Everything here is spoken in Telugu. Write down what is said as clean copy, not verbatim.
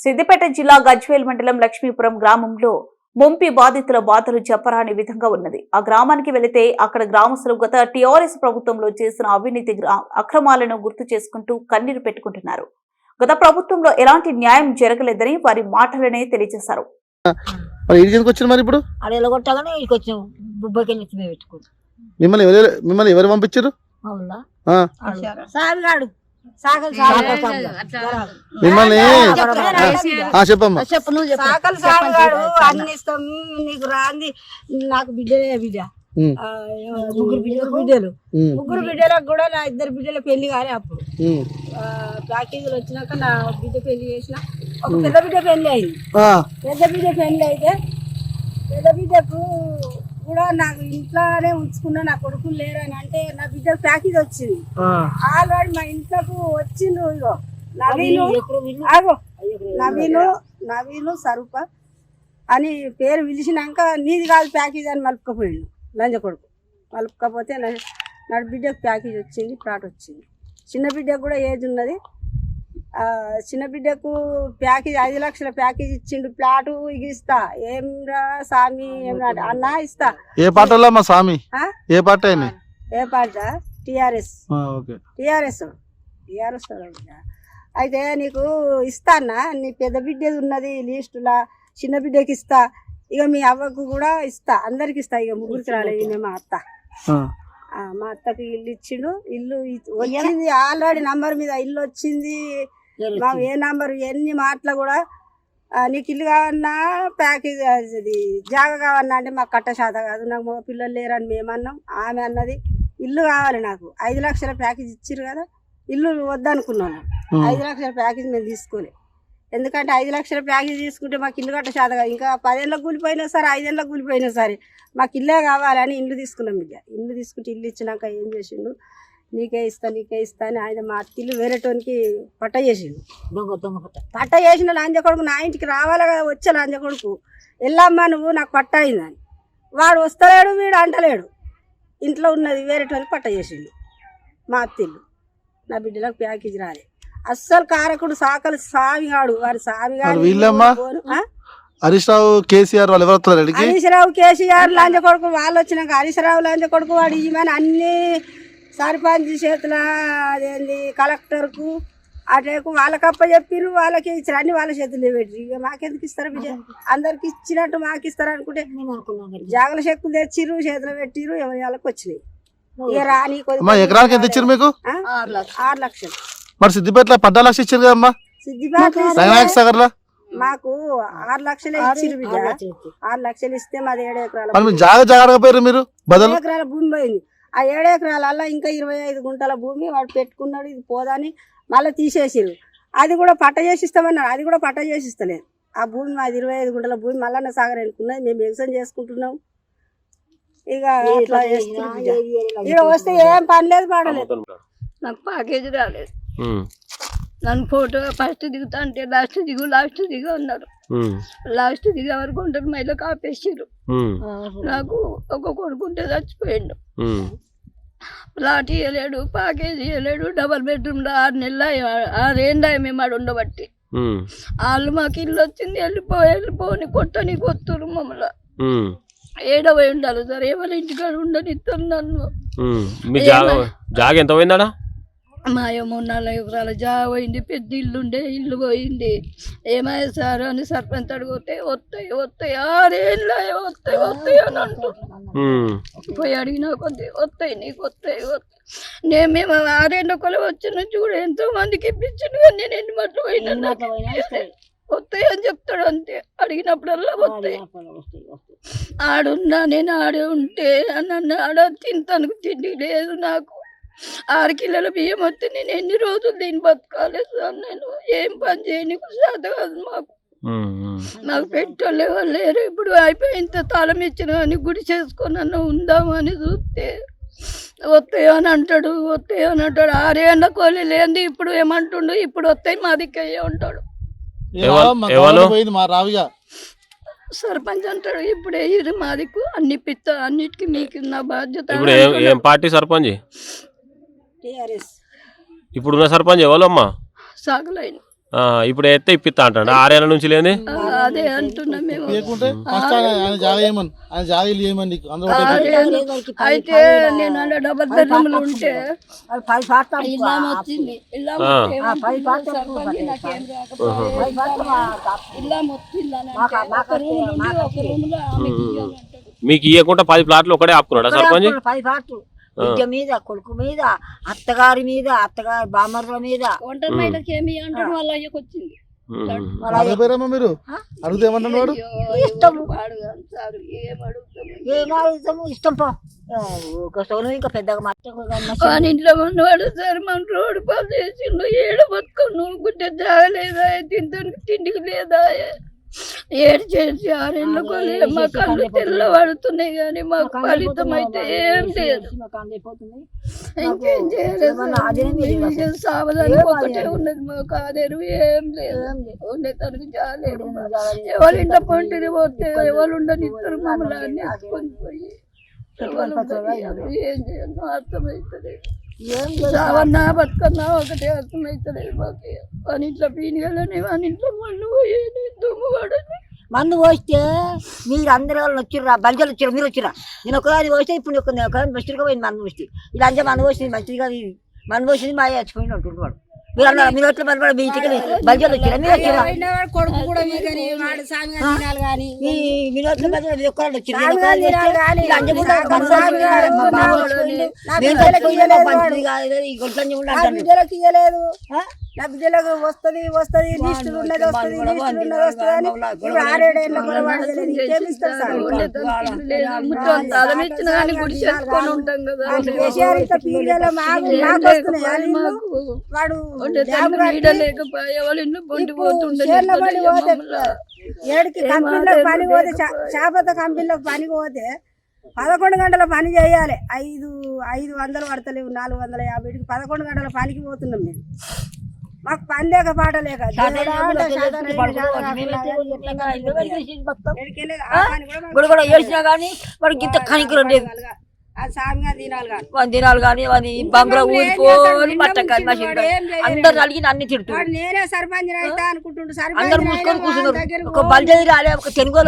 సిద్దిపేట జిల్లా గజ్వేల్ మండలం లక్ష్మీపురం గ్రామంలో ముంపి బాధితుల బాధలు చెప్పరాని విధంగా ఉన్నది. ఆ గ్రామానికి వెళితే అక్కడ గ్రామస్తులు గత టీఆర్ఎస్ ప్రభుత్వంలో చేసిన అవినీతి అక్రమాలను గుర్తు చేసుకుంటూ కన్నీరు పెట్టుకుంటున్నారు. గత ప్రభుత్వంలో ఎలాంటి న్యాయం జరగలేదని వారి మాటలనే తెలియజేశారు. మిమ్మల్ని ఎవరు పంపించారు? మిమ్మల్ని చెప్పమ్మా. అన్ని ఇస్తాం నీకు రాంది. నాకు బిడ్డలే బిడ్డ, ముగ్గురు బిడ్డలకు కూడా నా ఇద్దరు బిడ్డల పెళ్లి కాలే. అప్పుడు ప్యాకేజీలు వచ్చినాక నా బిడ్డ పెళ్లి చేసిన. ఒక పెద్ద బిడ్డ పెళ్లి అయింది. పెద్ద బిడ్డ పెళ్లి అయితే పెద్ద బిడ్డకు కూడా నాకు ఇంట్లోనే ఉంచుకున్నా. నా కొడుకులు లేరని అంటే నా బిడ్డ ప్యాకేజ్ వచ్చింది. ఆల్రెడీ మా ఇంట్లోకి వచ్చిండు. ఇగో నవీను సరూప అని పేరు పిలిచినాక నీది కాదు ప్యాకేజ్ అని మలుపుకపోయిండు. లంజ కొడుకు మలుపుకపోతే నా బిడ్డకు ప్యాకేజ్ వచ్చింది, ప్లాట్ వచ్చింది. చిన్న బిడ్డకు కూడా ఏజ్ ఉన్నది. చిన్న బిడ్డకు ప్యాకేజ్ 5 లక్షల ప్యాకేజ్ ఇచ్చిండు. ప్లాటు ఇస్తా ఏమ్రా సామి అన్నా ఇస్తా. ఏ పార్టీ మా సామి? ఏ పార్టీ? ఏ పార్టీ? టిఆర్ఎస్. అయితే నీకు ఇస్తా అన్న, నీ పెద్ద బిడ్డది ఉన్నది లిస్టులా, చిన్న బిడ్డకి ఇస్తా, ఇక మీ అవ్వకు కూడా ఇస్తా, అందరికి ఇస్తా. ఇక ముగ్గురికి రాలేదు. మా అత్త మా అత్తకి ఇల్లు ఇచ్చిండు. ఇల్లు వచ్చింది ఆల్రెడీ నంబర్ మీద ఇల్లు వచ్చింది. మాకు ఏ నంబర్ ఎన్ని మాటలు కూడా నీకు ఇల్లు కావన్నా ప్యాకేజ్ అది జాగా కావన్నా అంటే మాకు కట్ట శాత కాదు, నాకు మగ పిల్లలు లేరని మేమన్నాం. ఆమె అన్నది ఇల్లు కావాలి నాకు. 5 లక్షల ప్యాకేజ్ ఇచ్చిర్రు కదా, ఇల్లు వద్దనుకున్నాను. 5 లక్షల ప్యాకేజ్ మేము తీసుకోలే. ఎందుకంటే 5 లక్షల ప్యాకేజ్ తీసుకుంటే మాకు ఇల్లు కట్ట శాత కాదు. ఇంకా 10 ఏళ్ళకి కూలిపోయినా సరే, 5 ఏళ్ళకి కూలిపోయినా సరే మాకు ఇల్లే కావాలని ఇల్లు తీసుకున్నాం. ఇక ఇల్లు తీసుకుంటే ఇల్లు ఇచ్చినాక ఏం చేసిండు, నీకే ఇస్తా అని ఆయన మా అత్తిల్లు వేరేటోనికి పట్ట చేసిండు. పట్ట చేసిన లాంజ కొడుకు నా ఇంటికి రావాలి కదా. వచ్చే లాంజ కొడుకు వెళ్ళమ్మా నువ్వు నాకు పట్ట అయిందని. వాడు వస్తలేడు, వీడు అంటలేడు. ఇంట్లో ఉన్నది వేరేటోనికి పట్ట చేసిండు మా అత్తిల్లు. నా బిడ్డలకు ప్యాకేజ్ రాలే. అస్సలు కారకుడు సాకలు సామిగాడు. వారి సామిగాడు హరీష్ రావు కేసీఆర్ వాళ్ళు ఎవరు? హరీష్ రావు కేసీఆర్ లాంజ కొడుకు వాళ్ళు వచ్చినాక హరీష్ రావు లాంజ కొడుకు వాడు ఈమెను అన్ని సర్పంచ్ చేతుల అదేంది కలెక్టర్కు అటేకు వాళ్ళకప్ప చెప్పిర్రు, వాళ్ళకి ఇచ్చారు. అన్ని వాళ్ళ చేతుల్లో పెట్టిరు. ఇక మాకెందుకు ఇస్తారు బిడ్డ? అందరికి ఇచ్చినట్టు మాకు ఇస్తారు అనుకుంటే జాగల చెక్కులు తెచ్చిర్రు, చేతులు పెట్టిర్రు, వాళ్ళకి వచ్చినాయి. ఇక రాని ఎకరానికి ఎంత ఇచ్చారు మీకు? 6 లక్షలు. మరి సిద్దిపేటలో 14 లక్షలు ఇచ్చారు కదమ్మా. సిద్దిపేట మాకు 6 లక్షలే ఇచ్చిర్రు బిడ్డ. 6 లక్షలు ఇస్తే మాది 7 ఎకరాల జాగా మీరు 7 ఎకరాల భూమి పోయింది. ఆ 7 ఎకరాలల్లో ఇంకా 25 గుంటల భూమి వాడు పెట్టుకున్నాడు. ఇది పోదని మళ్ళీ తీసేసిరు. అది కూడా పట్ట చేసిస్తామన్నారు. అది కూడా పట్ట చేసిస్తలేదు. ఆ భూమి మాది 25 గుంటల భూమి మల్లన్న సాగర్ అనుకున్నది. మేము ఎగ్జామ్ చేసుకుంటున్నాం. ఇక అట్లా ఇక్కడ వస్తే ఏం పని లేదు, పాడలేదు. నాకు ప్యాకేజ్ రాలేదు. నన్ను ఫోటో ఫస్ట్ దిగుతా అంటే లాస్ట్ దిగు అన్నారు. లాస్ట్ దిగే వరకు ఉంటారు, మైలకు ఆపేసారు. నాకు ఒక కొడుకుంటే చచ్చిపోయిండు. ప్లాట్ ఇవ్వలేడు, ప్యాకేజ్ ఇవ్వలేడు. డబల్ బెడ్రూమ్లో 6 నెలలు 6 ఏళ్ళ మేము ఆడ ఉండబట్టి వాళ్ళు మాకు ఇల్లు వచ్చింది. వెళ్ళిపోని కొట్టని కొత్తరు మమ్మల్ని. ఏడవై ఉండాలి సార్, ఎవరి ఇంటికాడ ఉండనిస్తారు నన్ను. మా 3-4 ఎకరాల జాగా పోయింది. పెద్ద ఇల్లు ఉండే, ఇల్లు పోయింది. ఏమయ్యా సార్ అని సర్పంచ్ అడిగితే వస్తాయి 6 ఏళ్ళ వస్తాయి అని అంటారు. పోయి అడిగినా కొద్ది వస్తాయి నీకు వస్తాయి. మేము 6 ఏళ్ళ కొలు వచ్చిన నుంచి కూడా ఎంతో మందికి ఇప్పించాను, కానీ నేను ఎన్ని మట్లు పోయినా వస్తాయి అని చెప్తాడు. అంతే, అడిగినప్పుడల్లా వస్తాయి. ఆడున్నా నేను ఆడే ఉంటే నన్ను ఆడ తింటానికి తిండి లేదు. నాకు 6 కిలోల బియ్యం వస్తే నేను ఎన్ని రోజులు దీన్ని బతకాలి సార్? నేను ఏం పని చేయని శాత కాదు. మాకు పెట్టలే వాళ్ళు లేరు. ఇప్పుడు అయిపోయింత తాళం ఇచ్చిన కానీ గుడి చేసుకొని ఉందామని చూస్తే వస్తాయో అని అంటాడు. 6 ఏళ్ళ కోలి లేని ఇప్పుడు ఏమంటుండు, ఇప్పుడు వస్తాయి మా దిక్కయ్యే ఉంటాడు. సర్పంచ్ అంటాడు ఇప్పుడే ఇది మా దిక్కు అన్ని పిత్త అన్నిటికీ మీకు నా బాధ్యత. ఏం పార్టీ సర్పంచ్? టిఆర్ఎస్. ఇప్పుడున్న సర్పంచ్ ఎవరమ్మా? సాగులైన ఇప్పుడు ఎత్తే ఇప్పిస్తా అంటాడు 6 ఏళ్ళ నుంచి లేని. అదే అంటున్నాం మేము. లేకుంటే ఫస్ట్ ఆయన జాగా ఏమని ఆయన జాగాలు ఏమని నీకు అందరూ అయితే నేను అలా డబల్ బెడ్రూమ్లు ఉంటే ఇలా వచ్చింది ఇలా ఇలా మొత్తం మీకు ఇవ్వకుండా 10 ప్లాట్లు ఒకటే ఆపుకున్నాడా సర్పంచ్? 10 ప్లాట్లు బిడ్డ మీద, కొడుకు మీద, అత్తగారి మీద, అత్తగారి బామర్ల మీద. ఒంటరి మహిళకి ఏమి అంటాడు వాళ్ళ అయ్యకు వచ్చింది. మీరు అడిగితే ఏమన్నాడు? ఏమడుగుతాము ఇష్టం పో ఇంకా పెద్దగా మన ఇంట్లో ఉన్నవాడు సార్ మన రోడ్డు పాలు చేసిండు. ఏడు బతుకం నువ్వు గుడ్డ జాగలేదా, తిండికి లేదా, ఏడు చేసి 6 ఏళ్ళకు మా కళ్ళు తెల్లబడుతున్నాయి కానీ మాకు ఫలితం అయితే ఏం లేదు. ఇంకేం చేయలేదు, సావదానికి ఒకటే ఉన్నది మాకు. ఆదేరు ఏం లేదు, ఉండే తనకు జాలేదు. ఎవరు ఇంట్లో పొంటిది పోతే ఎవరు ఉండనిస్తారు మమ్మల్ని అన్ని ఎత్తుకొని పోయి. ఏం చేయను అర్థమవుతుంది. చావన్నా బతుకన్నా ఒకటే అర్థమవుతలేదు మాకు. మన ఇంట్లో పీనిగలని, మన ఇంట్లో మన్ను పోయేది, దుమ్ము పడని. మందు పోస్తే మీరు అందరూ వాళ్ళు వచ్చిర్రా, బలిజలు వచ్చారు, మీరు వచ్చిరా. నేను ఒకదాని పోస్తే ఇప్పుడు ఒకదాని బస్టుగా పోయింది మందు పోస్తే. ఇలా అంతే మందు పోసింది మంచిది కాదు, ఇది మందు పోసింది మా చచ్చిపోయిన ఉంటుంటాడు. మీరు అన్నారు మీరు ఎట్లా మరి మీ ఇంటికి బలిజలు వచ్చారా, మీరు వచ్చిరా? కొడుకు కూడా తినాలి కానీ మీరు ఎట్లా బలిజలు ఒక్కరాడు వచ్చింది. బిడ్డలకు ఇయ్యలేదు, నా బిడ్డలకు వస్తుంది లిస్టులు ఉన్నది వస్తుంది అని ఇప్పుడు 6-7 ఏళ్ళ కూడా వాడలేదు. ఇంకేమిస్తారు సార్? కేసీఆర్ ఇంత పీరియడ్లో మాకు వస్తున్నాయి. వాడు ఏడుకి కంపెనీలో పని పోతే, చేపత కంపెనీలో పనికి పోతే 11 గంటల పని చేయాలి. 500 పడతలేవు, 450కి 11 గంటల పనికి పోతున్నాం మేము. మాకు పని లేక పాట లేక కూడా ఏడ్చినా కానీ వాడికి ఇంత కనికరం లేదు. దినాలు కానీ అది బంగ్లా ఊరిపోని మట్టకాని అందరు అడిగి అన్ని తిడుతున్నారు. నేనే సర్పంచ్ అయితే అనుకుంటుండ్రు. అందరు మూసుకొని కూర్చున్నారు. ఒక బల్జీ రాలే, ఒక తెలుగు